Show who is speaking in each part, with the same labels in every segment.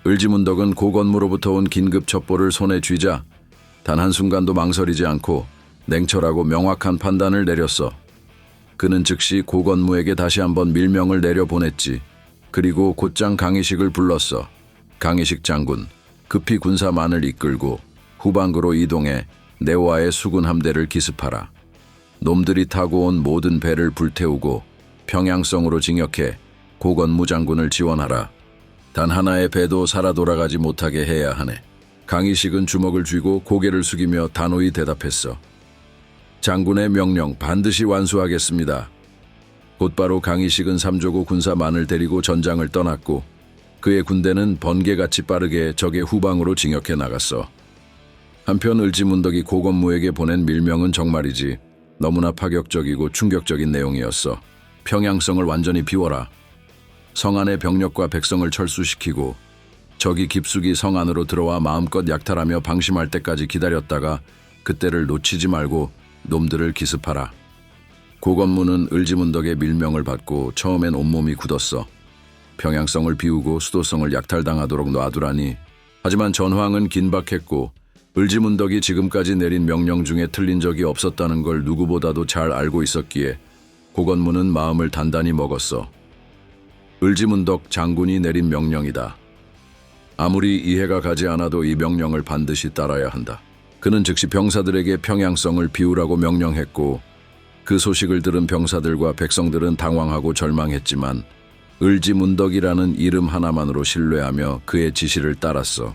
Speaker 1: 을지문덕은 고건무로부터 온 긴급 첩보를 손에 쥐자 단 한순간도 망설이지 않고 냉철하고 명확한 판단을 내렸어. 그는 즉시 고건무에게 다시 한번 밀명을 내려보냈지. 그리고 곧장 강희식을 불렀어. 강희식 장군, 급히 군사만을 이끌고 후방구로 이동해 내와의 수군 함대를 기습하라. 놈들이 타고 온 모든 배를 불태우고 평양성으로 징역해 고건무 장군을 지원하라. 단 하나의 배도 살아 돌아가지 못하게 해야 하네. 강희식은 주먹을 쥐고 고개를 숙이며 단호히 대답했어. 장군의 명령 반드시 완수하겠습니다. 곧바로 강희식은 삼조고 군사만을 데리고 전장을 떠났고 그의 군대는 번개같이 빠르게 적의 후방으로 진격해 나갔어. 한편 을지문덕이 고건무에게 보낸 밀명은 정말이지 너무나 파격적이고 충격적인 내용이었어. 평양성을 완전히 비워라. 성 안의 병력과 백성을 철수시키고 적이 깊숙이 성 안으로 들어와 마음껏 약탈하며 방심할 때까지 기다렸다가 그때를 놓치지 말고 놈들을 기습하라. 고건무는 을지문덕의 밀명을 받고 처음엔 온몸이 굳었어. 평양성을 비우고 수도성을 약탈당하도록 놔두라니. 하지만 전황은 긴박했고 을지문덕이 지금까지 내린 명령 중에 틀린 적이 없었다는 걸 누구보다도 잘 알고 있었기에 고건무는 마음을 단단히 먹었어. 을지문덕 장군이 내린 명령이다. 아무리 이해가 가지 않아도 이 명령을 반드시 따라야 한다. 그는 즉시 병사들에게 평양성을 비우라고 명령했고 그 소식을 들은 병사들과 백성들은 당황하고 절망했지만 을지문덕이라는 이름 하나만으로 신뢰하며 그의 지시를 따랐어.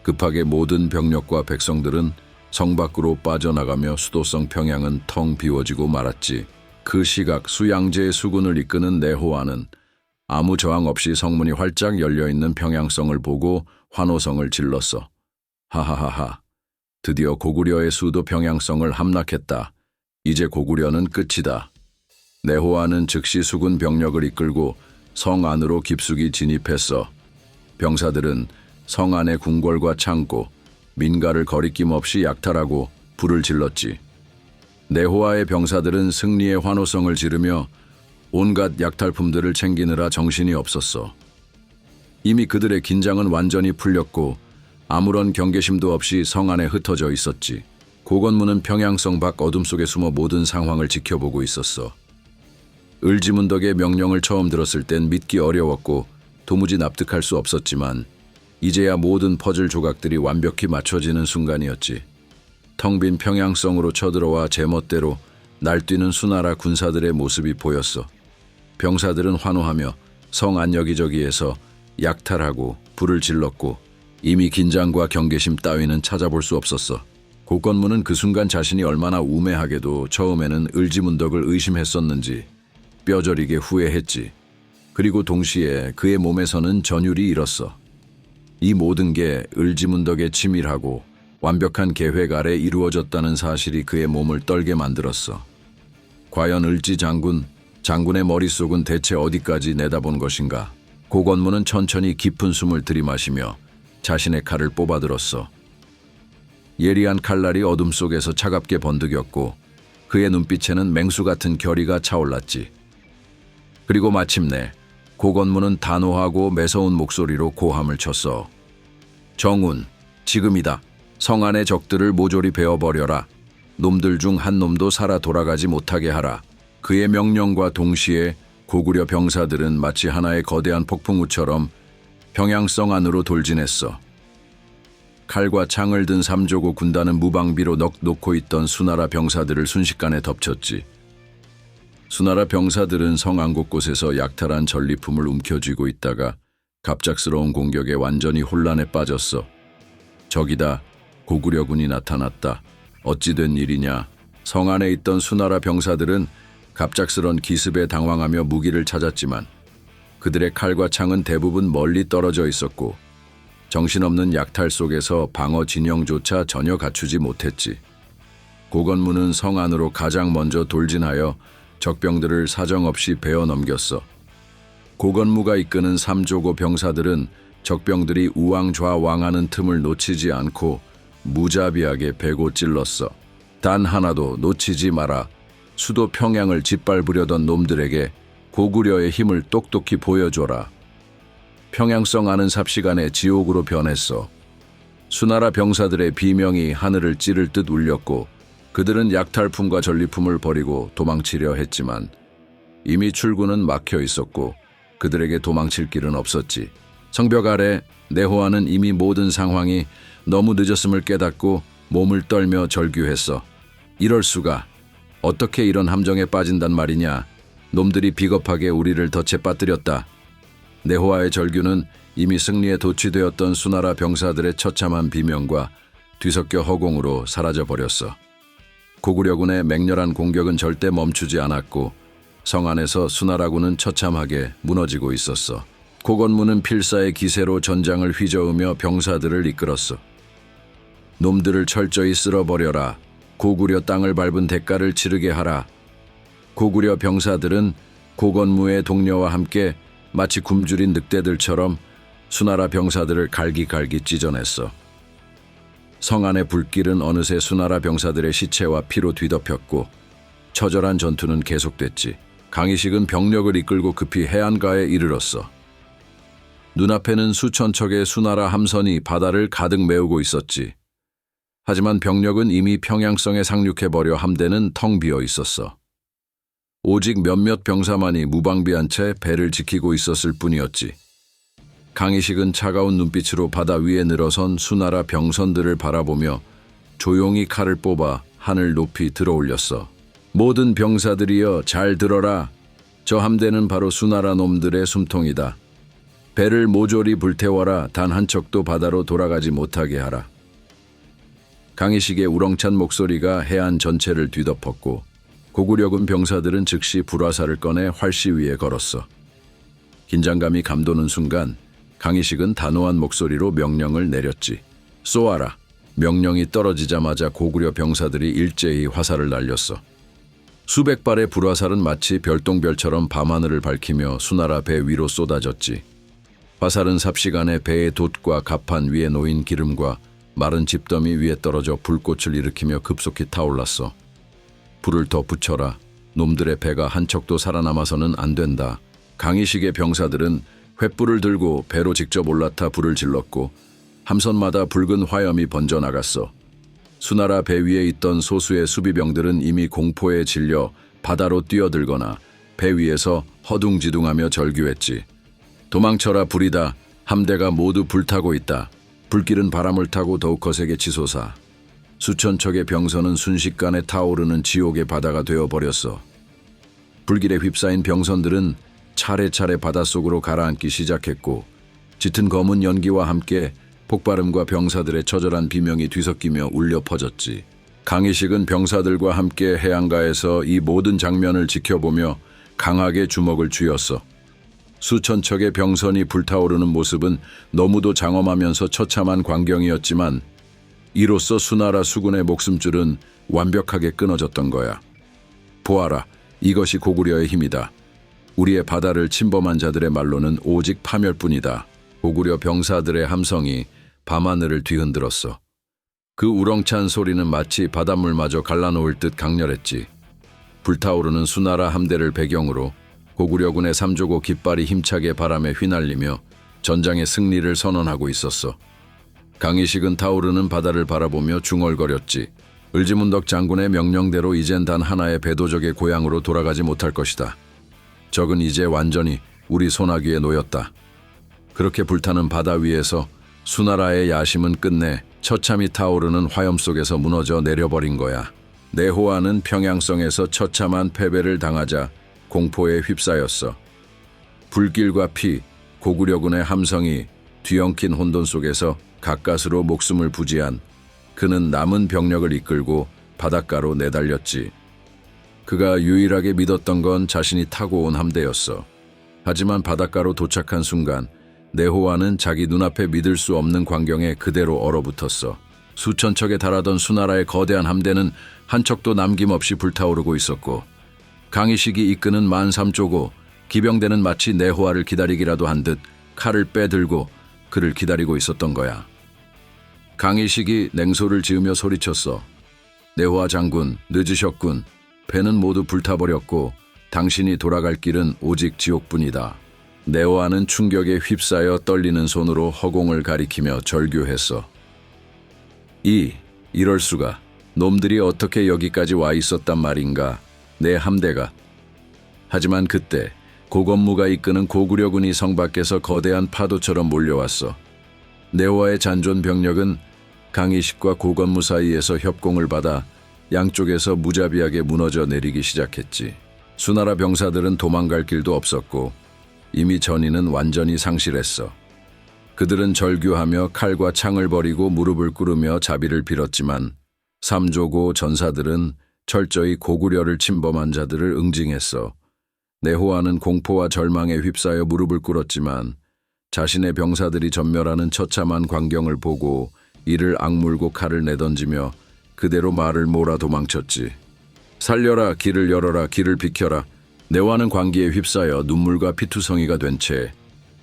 Speaker 1: 급하게 모든 병력과 백성들은 성 밖으로 빠져나가며 수도성 평양은 텅 비워지고 말았지. 그 시각 수양제의 수군을 이끄는 내호와는 아무 저항 없이 성문이 활짝 열려있는 평양성을 보고 환호성을 질렀어. 하하하하. 드디어 고구려의 수도 평양성을 함락했다. 이제 고구려는 끝이다. 내호와는 즉시 수군 병력을 이끌고 성 안으로 깊숙이 진입했어. 병사들은 성 안의 궁궐과 창고, 민가를 거리낌 없이 약탈하고 불을 질렀지. 내호와의 병사들은 승리의 환호성을 지르며 온갖 약탈품들을 챙기느라 정신이 없었어. 이미 그들의 긴장은 완전히 풀렸고 아무런 경계심도 없이 성 안에 흩어져 있었지. 고건무는 평양성 밖 어둠 속에 숨어 모든 상황을 지켜보고 있었어. 을지문덕의 명령을 처음 들었을 땐 믿기 어려웠고 도무지 납득할 수 없었지만 이제야 모든 퍼즐 조각들이 완벽히 맞춰지는 순간이었지. 텅 빈 평양성으로 쳐들어와 제멋대로 날뛰는 수나라 군사들의 모습이 보였어. 병사들은 환호하며 성 안 여기저기에서 약탈하고 불을 질렀고 이미 긴장과 경계심 따위는 찾아볼 수 없었어. 고건무는 그 순간 자신이 얼마나 우매하게도 처음에는 을지문덕을 의심했었는지 뼈저리게 후회했지. 그리고 동시에 그의 몸에서는 전율이 일었어. 이 모든 게 을지문덕의 치밀하고 완벽한 계획 아래 이루어졌다는 사실이 그의 몸을 떨게 만들었어. 과연 을지 장군의 머릿속은 대체 어디까지 내다본 것인가? 고건무는 천천히 깊은 숨을 들이마시며 자신의 칼을 뽑아들었어. 예리한 칼날이 어둠 속에서 차갑게 번득였고 그의 눈빛에는 맹수 같은 결의가 차올랐지. 그리고 마침내 고건무는 단호하고 매서운 목소리로 고함을 쳤어. 정운, 지금이다. 성 안의 적들을 모조리 베어버려라. 놈들 중 한 놈도 살아 돌아가지 못하게 하라. 그의 명령과 동시에 고구려 병사들은 마치 하나의 거대한 폭풍우처럼 평양성 안으로 돌진했어. 칼과 창을 든 삼조고 군단은 무방비로 놓고 있던 수나라 병사들을 순식간에 덮쳤지. 수나라 병사들은 성 안 곳곳에서 약탈한 전리품을 움켜쥐고 있다가 갑작스러운 공격에 완전히 혼란에 빠졌어. 적이다. 고구려군이 나타났다. 어찌 된 일이냐. 성 안에 있던 수나라 병사들은 갑작스런 기습에 당황하며 무기를 찾았지만 그들의 칼과 창은 대부분 멀리 떨어져 있었고 정신없는 약탈 속에서 방어 진영조차 전혀 갖추지 못했지. 고건무는 성 안으로 가장 먼저 돌진하여 적병들을 사정없이 베어 넘겼어. 고건무가 이끄는 삼조고 병사들은 적병들이 우왕좌왕하는 틈을 놓치지 않고 무자비하게 베고 찔렀어. 단 하나도 놓치지 마라. 수도 평양을 짓밟으려던 놈들에게 고구려의 힘을 똑똑히 보여줘라. 평양성 아는 삽시간에 지옥으로 변했어. 수나라 병사들의 비명이 하늘을 찌를 듯 울렸고 그들은 약탈품과 전리품을 버리고 도망치려 했지만 이미 출구는 막혀 있었고 그들에게 도망칠 길은 없었지. 성벽 아래 내호아는 이미 모든 상황이 너무 늦었음을 깨닫고 몸을 떨며 절규했어. 이럴 수가. 어떻게 이런 함정에 빠진단 말이냐. 놈들이 비겁하게 우리를 덫에 빠뜨렸다. 내호아의 절규는 이미 승리에 도취되었던 수나라 병사들의 처참한 비명과 뒤섞여 허공으로 사라져버렸어. 고구려군의 맹렬한 공격은 절대 멈추지 않았고 성 안에서 수나라군은 처참하게 무너지고 있었어. 고건무는 필사의 기세로 전장을 휘저으며 병사들을 이끌었어. 놈들을 철저히 쓸어버려라. 고구려 땅을 밟은 대가를 치르게 하라. 고구려 병사들은 고건무의 동료와 함께 마치 굶주린 늑대들처럼 수나라 병사들을 갈기갈기 찢어냈어. 성 안의 불길은 어느새 수나라 병사들의 시체와 피로 뒤덮였고 처절한 전투는 계속됐지. 강희식은 병력을 이끌고 급히 해안가에 이르렀어. 눈앞에는 수천 척의 수나라 함선이 바다를 가득 메우고 있었지. 하지만 병력은 이미 평양성에 상륙해버려 함대는 텅 비어 있었어. 오직 몇몇 병사만이 무방비한 채 배를 지키고 있었을 뿐이었지. 강희식은 차가운 눈빛으로 바다 위에 늘어선 수나라 병선들을 바라보며 조용히 칼을 뽑아 하늘 높이 들어올렸어. 모든 병사들이여 잘 들어라. 저 함대는 바로 수나라 놈들의 숨통이다. 배를 모조리 불태워라. 단 한 척도 바다로 돌아가지 못하게 하라. 강희식의 우렁찬 목소리가 해안 전체를 뒤덮었고 고구려군 병사들은 즉시 불화살을 꺼내 활시 위에 걸었어. 긴장감이 감도는 순간 강희식은 단호한 목소리로 명령을 내렸지. 쏘아라. 명령이 떨어지자마자 고구려 병사들이 일제히 화살을 날렸어. 수백 발의 불화살은 마치 별똥별처럼 밤하늘을 밝히며 수나라 배 위로 쏟아졌지. 화살은 삽시간에 배의 돛과 갑판 위에 놓인 기름과 마른 집더미 위에 떨어져 불꽃을 일으키며 급속히 타올랐어. 불을 더 붙여라. 놈들의 배가 한 척도 살아남아서는 안 된다. 강희식의 병사들은 횃불을 들고 배로 직접 올라타 불을 질렀고 함선마다 붉은 화염이 번져나갔어. 수나라 배 위에 있던 소수의 수비병들은 이미 공포에 질려 바다로 뛰어들거나 배 위에서 허둥지둥하며 절규했지. 도망쳐라 불이다. 함대가 모두 불타고 있다. 불길은 바람을 타고 더욱 거세게 치솟아. 수천 척의 병선은 순식간에 타오르는 지옥의 바다가 되어버렸어. 불길에 휩싸인 병선들은 차례차례 바닷속으로 가라앉기 시작했고 짙은 검은 연기와 함께 폭발음과 병사들의 처절한 비명이 뒤섞이며 울려 퍼졌지. 강희식은 병사들과 함께 해안가에서 이 모든 장면을 지켜보며 강하게 주먹을 쥐었어. 수천 척의 병선이 불타오르는 모습은 너무도 장엄하면서 처참한 광경이었지만 이로써 수나라 수군의 목숨줄은 완벽하게 끊어졌던 거야. 보아라, 이것이 고구려의 힘이다. 우리의 바다를 침범한 자들의 말로는 오직 파멸뿐이다. 고구려 병사들의 함성이 밤하늘을 뒤흔들었어. 그 우렁찬 소리는 마치 바닷물마저 갈라놓을 듯 강렬했지. 불타오르는 수나라 함대를 배경으로 고구려군의 삼조고 깃발이 힘차게 바람에 휘날리며 전장의 승리를 선언하고 있었어. 강희식은 타오르는 바다를 바라보며 중얼거렸지. 을지문덕 장군의 명령대로 이젠 단 하나의 배도적의 고향으로 돌아가지 못할 것이다. 적은 이제 완전히 우리 손아귀에 놓였다. 그렇게 불타는 바다 위에서 수나라의 야심은 끝내 처참히 타오르는 화염 속에서 무너져 내려버린 거야. 내호아는 평양성에서 처참한 패배를 당하자 공포에 휩싸였어. 불길과 피, 고구려군의 함성이 뒤엉킨 혼돈 속에서 가까스로 목숨을 부지한 그는 남은 병력을 이끌고 바닷가로 내달렸지. 그가 유일하게 믿었던 건 자신이 타고 온 함대였어. 하지만 바닷가로 도착한 순간 내호아는 자기 눈앞에 믿을 수 없는 광경에 그대로 얼어붙었어. 수천 척에 달하던 수나라의 거대한 함대는 한 척도 남김없이 불타오르고 있었고 강희식이 이끄는 만삼조고 기병대는 마치 내호아를 기다리기라도 한 듯 칼을 빼들고 그를 기다리고 있었던 거야. 강희식이 냉소를 지으며 소리쳤어. 내호아 장군, 늦으셨군. 배는 모두 불타버렸고 당신이 돌아갈 길은 오직 지옥뿐이다. 네오아는 충격에 휩싸여 떨리는 손으로 허공을 가리키며 절규했어. 이럴 수가. 놈들이 어떻게 여기까지 와 있었단 말인가. 내 함대가. 하지만 그때 고건무가 이끄는 고구려군이 성 밖에서 거대한 파도처럼 몰려왔어. 네오아의 잔존 병력은 강희식과 고건무 사이에서 협공을 받아 양쪽에서 무자비하게 무너져 내리기 시작했지. 수나라 병사들은 도망갈 길도 없었고 이미 전의는 완전히 상실했어. 그들은 절규하며 칼과 창을 버리고 무릎을 꿇으며 자비를 빌었지만 삼조고 전사들은 철저히 고구려를 침범한 자들을 응징했어. 네호아는 공포와 절망에 휩싸여 무릎을 꿇었지만 자신의 병사들이 전멸하는 처참한 광경을 보고 이를 악물고 칼을 내던지며 그대로 말을 몰아 도망쳤지. 살려라, 길을 열어라, 길을 비켜라. 네오아는 광기에 휩싸여 눈물과 피투성이가 된 채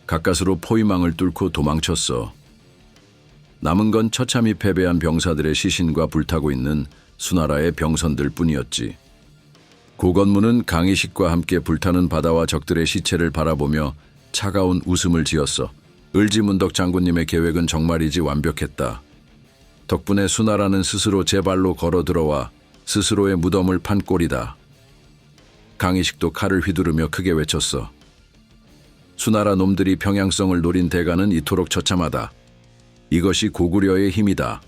Speaker 1: 가까스로 포위망을 뚫고 도망쳤어. 남은 건 처참히 패배한 병사들의 시신과 불타고 있는 수나라의 병선들 뿐이었지. 고건무는 강희식과 함께 불타는 바다와 적들의 시체를 바라보며 차가운 웃음을 지었어. 을지문덕 장군님의 계획은 정말이지 완벽했다. 덕분에 수나라는 스스로 제 발로 걸어 들어와 스스로의 무덤을 판 꼴이다. 강희식도 칼을 휘두르며 크게 외쳤어. 수나라 놈들이 평양성을 노린 대가는 이토록 처참하다. 이것이 고구려의 힘이다.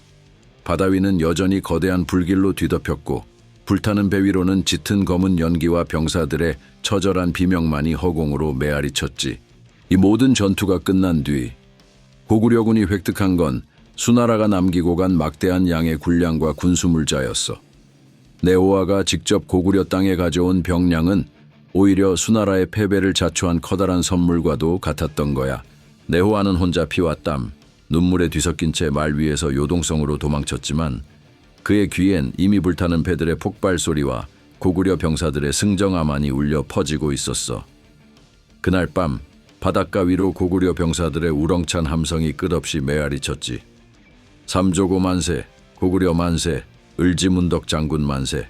Speaker 1: 바다 위는 여전히 거대한 불길로 뒤덮였고 불타는 배 위로는 짙은 검은 연기와 병사들의 처절한 비명만이 허공으로 메아리 쳤지. 이 모든 전투가 끝난 뒤 고구려군이 획득한 건 수나라가 남기고 간 막대한 양의 군량과 군수물자였어. 네오아가 직접 고구려 땅에 가져온 병량은 오히려 수나라의 패배를 자초한 커다란 선물과도 같았던 거야. 네오아는 혼자 피와 땀, 눈물에 뒤섞인 채 말 위에서 요동성으로 도망쳤지만 그의 귀엔 이미 불타는 배들의 폭발 소리와 고구려 병사들의 승정함만이 울려 퍼지고 있었어. 그날 밤 바닷가 위로 고구려 병사들의 우렁찬 함성이 끝없이 메아리 쳤지. 삼조고 만세, 고구려 만세, 을지문덕 장군 만세.